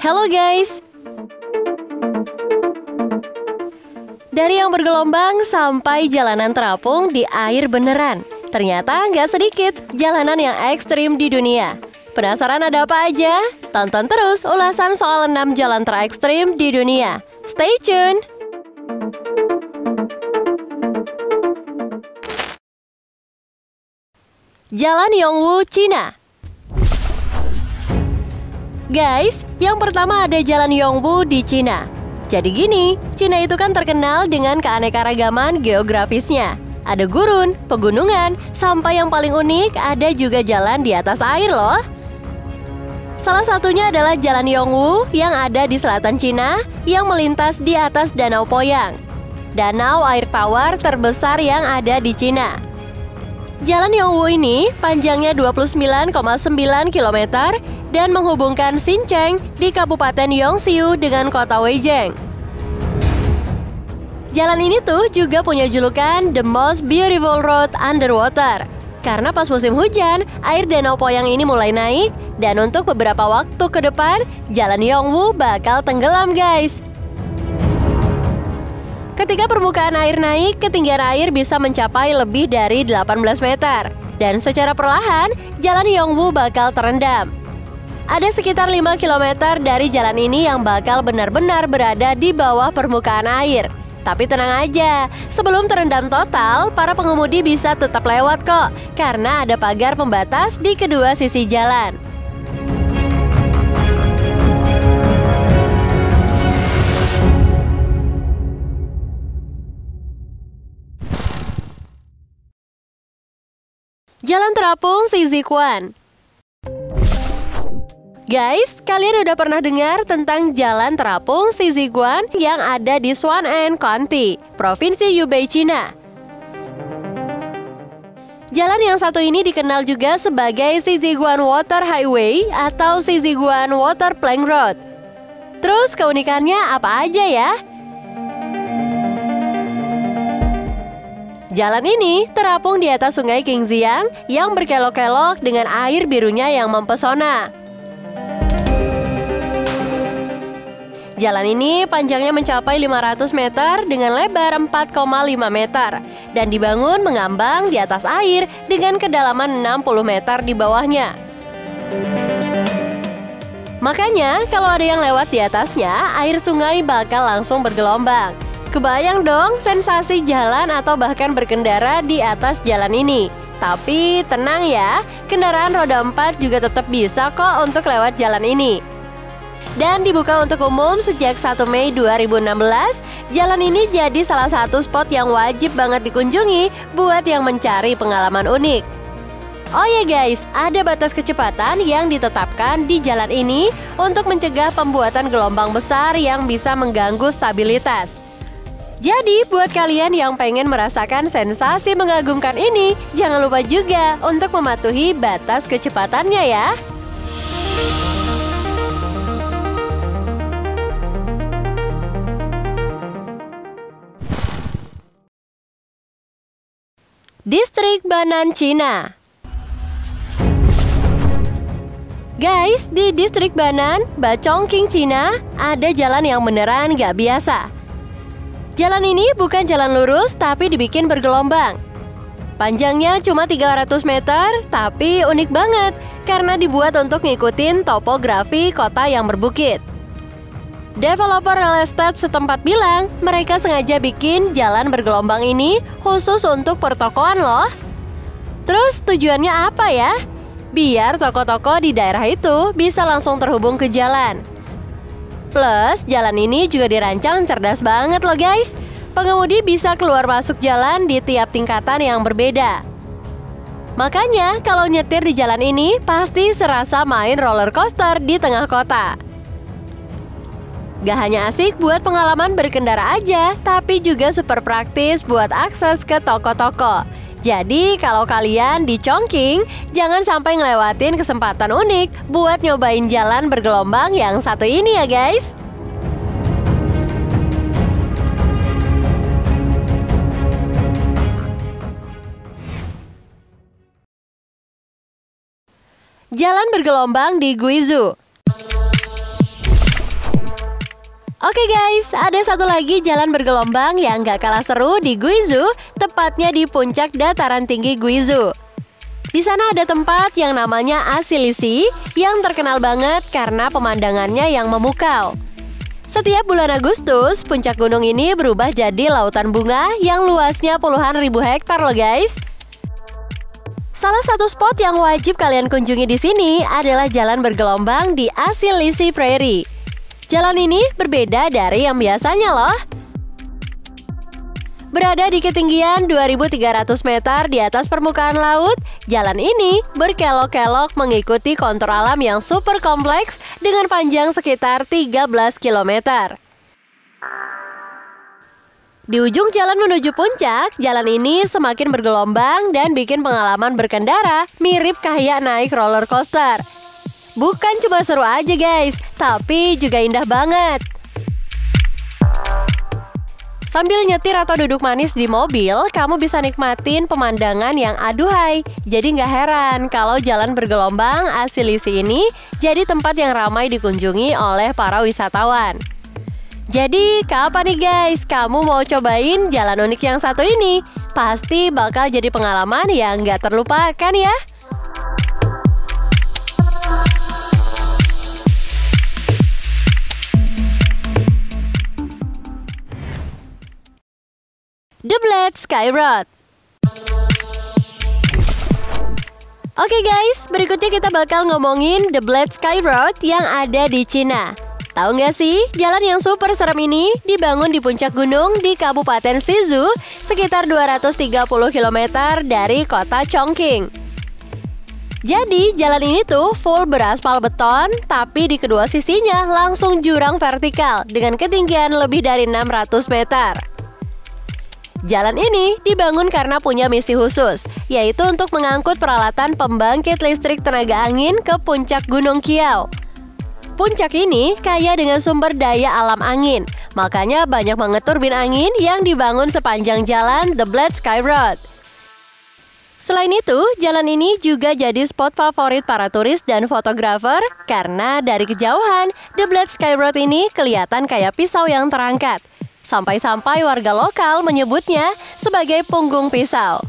Halo guys! Dari yang bergelombang sampai jalanan terapung di air beneran. Ternyata nggak sedikit jalanan yang ekstrim di dunia. Penasaran ada apa aja? Tonton terus ulasan soal 6 jalan terekstrim di dunia. Stay tune! Jalan Yongwu, Cina. Guys, yang pertama ada Jalan Yongwu di Cina. Jadi gini, Cina itu kan terkenal dengan keanekaragaman geografisnya. Ada gurun, pegunungan, sampai yang paling unik ada juga jalan di atas air loh. Salah satunya adalah Jalan Yongwu yang ada di selatan Cina yang melintas di atas Danau Poyang. Danau air tawar terbesar yang ada di Cina. Jalan Yongwu ini panjangnya 29,9 km dan menghubungkan Xincheng di Kabupaten Yongxiu dengan kota Weijing. Jalan ini tuh juga punya julukan The Most Beautiful Road Underwater. Karena pas musim hujan, air Danau Poyang ini mulai naik dan untuk beberapa waktu ke depan, Jalan Yongwu bakal tenggelam guys. Ketika permukaan air naik, ketinggian air bisa mencapai lebih dari 18 meter. Dan secara perlahan, Jalan Yongwu bakal terendam. Ada sekitar 5 km dari jalan ini yang bakal benar-benar berada di bawah permukaan air. Tapi tenang aja, sebelum terendam total, para pengemudi bisa tetap lewat kok. Karena ada pagar pembatas di kedua sisi jalan. Jalan terapung Xizhiquan. Guys, kalian udah pernah dengar tentang jalan terapung Xizhiquan yang ada di Shuang'an County, Provinsi Hubei, Cina. Jalan yang satu ini dikenal juga sebagai Xizhiquan Water Highway atau Xizhiquan Water Plank Road. Terus keunikannya apa aja ya? Jalan ini terapung di atas sungai Qingxiang yang berkelok-kelok dengan air birunya yang mempesona. Jalan ini panjangnya mencapai 500 meter dengan lebar 4,5 meter dan dibangun mengambang di atas air dengan kedalaman 60 meter di bawahnya. Makanya kalau ada yang lewat di atasnya, air sungai bakal langsung bergelombang. Kebayang dong sensasi jalan atau bahkan berkendara di atas jalan ini. Tapi tenang ya, kendaraan roda 4 juga tetap bisa kok untuk lewat jalan ini. Dan dibuka untuk umum sejak 1 Mei 2016, jalan ini jadi salah satu spot yang wajib banget dikunjungi buat yang mencari pengalaman unik. Oh ya guys, ada batas kecepatan yang ditetapkan di jalan ini untuk mencegah pembuatan gelombang besar yang bisa mengganggu stabilitas. Jadi buat kalian yang pengen merasakan sensasi mengagumkan ini, jangan lupa juga untuk mematuhi batas kecepatannya ya. Distrik Banan, Cina. Guys, di Distrik Banan, Bachongqing, Cina, ada jalan yang beneran gak biasa. Jalan ini bukan jalan lurus, tapi dibikin bergelombang. Panjangnya cuma 300 meter, tapi unik banget karena dibuat untuk ngikutin topografi kota yang berbukit. Developer real estate setempat bilang mereka sengaja bikin jalan bergelombang ini khusus untuk pertokoan loh. Terus tujuannya apa ya? Biar toko-toko di daerah itu bisa langsung terhubung ke jalan. Plus, jalan ini juga dirancang cerdas banget loh guys. Pengemudi bisa keluar masuk jalan di tiap tingkatan yang berbeda. Makanya, kalau nyetir di jalan ini, pasti serasa main roller coaster di tengah kota. Gak hanya asik buat pengalaman berkendara aja, tapi juga super praktis buat akses ke toko-toko. Jadi, kalau kalian di Chongqing, jangan sampai ngelewatin kesempatan unik buat nyobain jalan bergelombang yang satu ini ya guys. Jalan bergelombang di Guizhou. Oke guys, ada satu lagi jalan bergelombang yang gak kalah seru di Guizhou, tepatnya di puncak dataran tinggi Guizhou. Di sana ada tempat yang namanya Asilisi yang terkenal banget karena pemandangannya yang memukau. Setiap bulan Agustus, puncak gunung ini berubah jadi lautan bunga yang luasnya puluhan ribu hektar loh guys. Salah satu spot yang wajib kalian kunjungi di sini adalah jalan bergelombang di Asilisi Prairie. Jalan ini berbeda dari yang biasanya loh. Berada di ketinggian 2.300 meter di atas permukaan laut, jalan ini berkelok-kelok mengikuti kontur alam yang super kompleks dengan panjang sekitar 13 km. Di ujung jalan menuju puncak, jalan ini semakin bergelombang dan bikin pengalaman berkendara mirip kayak naik roller coaster. Bukan cuma seru aja guys, tapi juga indah banget. Sambil nyetir atau duduk manis di mobil, kamu bisa nikmatin pemandangan yang aduhai. Jadi nggak heran kalau jalan bergelombang Asilisi ini jadi tempat yang ramai dikunjungi oleh para wisatawan. Jadi kapan nih guys kamu mau cobain jalan unik yang satu ini? Pasti bakal jadi pengalaman yang nggak terlupakan ya. The Bled Sky Road. Oke guys, berikutnya kita bakal ngomongin The Bled Sky Road yang ada di Cina. Tahu nggak sih, jalan yang super serem ini dibangun di puncak gunung di Kabupaten Sizhou, sekitar 230 km dari kota Chongqing. Jadi, jalan ini tuh full beraspal beton, tapi di kedua sisinya langsung jurang vertikal dengan ketinggian lebih dari 600 meter. Jalan ini dibangun karena punya misi khusus, yaitu untuk mengangkut peralatan pembangkit listrik tenaga angin ke puncak Gunung Qiao. Puncak ini kaya dengan sumber daya alam angin, makanya banyak banget turbin angin yang dibangun sepanjang jalan The Bled Sky Road. Selain itu, jalan ini juga jadi spot favorit para turis dan fotografer karena dari kejauhan, The Bled Sky Road ini kelihatan kayak pisau yang terangkat. Sampai-sampai warga lokal menyebutnya sebagai punggung pisau.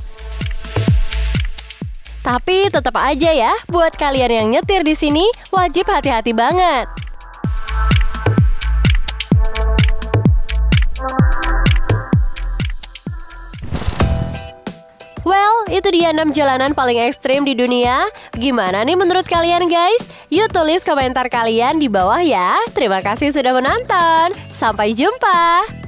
Tapi tetap aja ya, buat kalian yang nyetir di sini wajib hati-hati banget. Well, itu dia 6 jalanan paling ekstrim di dunia. Gimana nih menurut kalian guys? Yuk tulis komentar kalian di bawah ya. Terima kasih sudah menonton. Sampai jumpa.